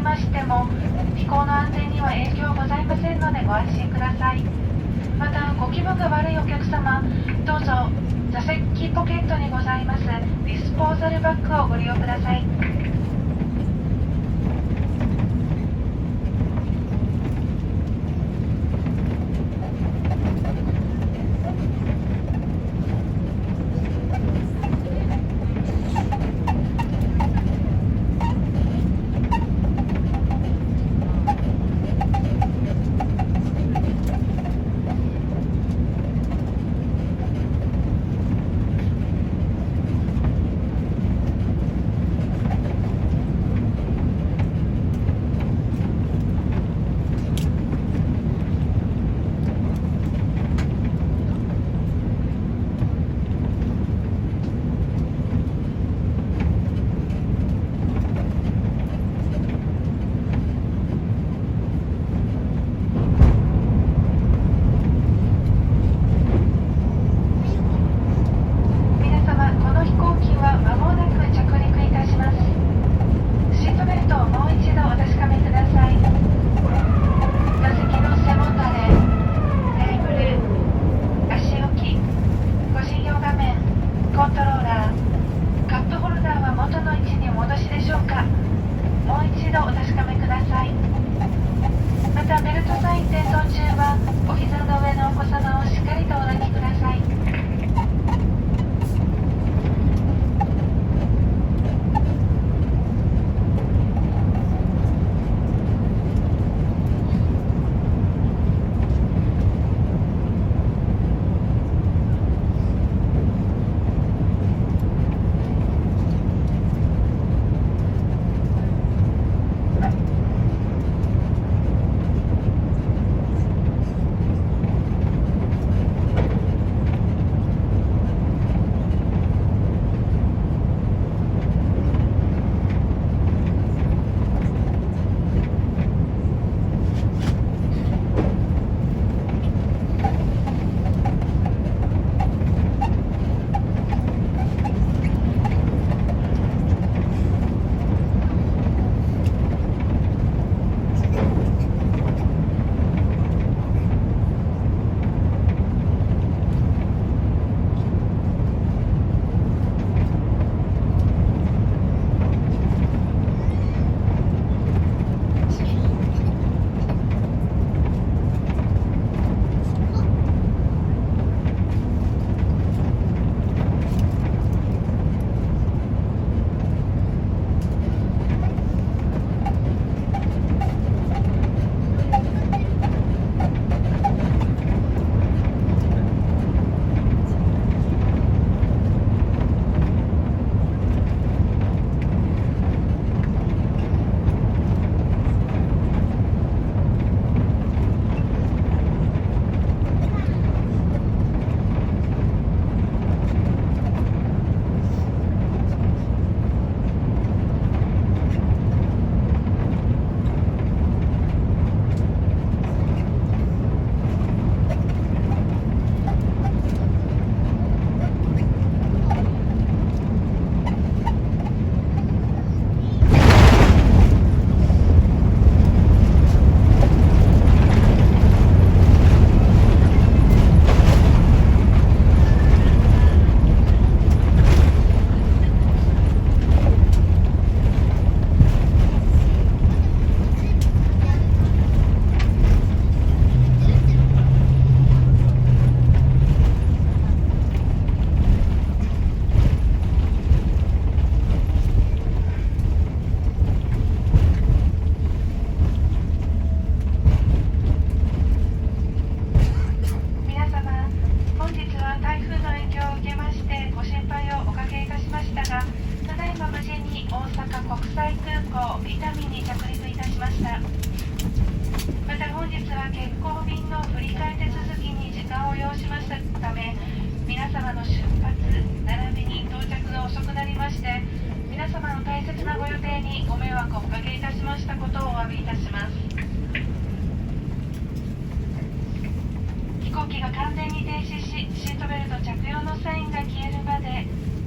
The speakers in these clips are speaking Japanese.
ましても飛行の安全には影響ございませんのでご安心ください。またご気分が悪いお客様、どうぞ座席ポケットにございますディスポーザルバッグをご利用ください。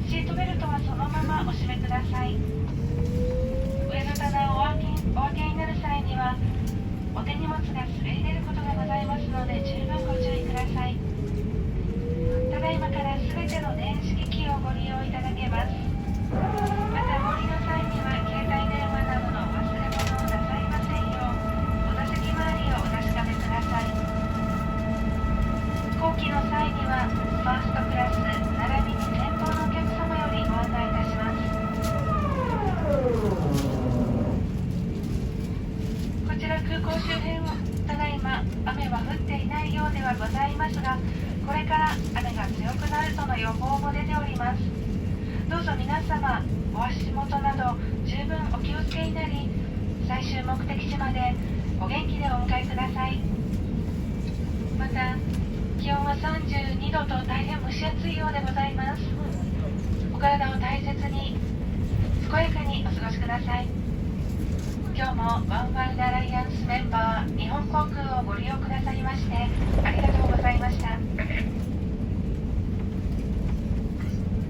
シートベルトはそのままお締めください。上の棚をお開けにお分けになる際にはお手荷物が滑り出ることがございますので十分ご注意ください。ただいまからすべての電子機器をご利用いただけます。またお降りの際には携帯電話などのお忘れ物をなさいませんようお座席周りをお確かめください。飛行機の際にはファーストクラス並びに前方のお客様よりご案内いたします。こちら空港周辺はただいま雨は降っていないようではございますが、これから雨が強くなるとの予報も出ております。どうぞ皆様お足元など十分お気をつけになり、最終目的地までお元気でお迎えください。また気温は32度と大変蒸し暑いようでございます。お体を大切に健やかにお過ごしください。今日もワンワールドアライアンスメンバー日本航空をご利用くださいましてありがとうございました。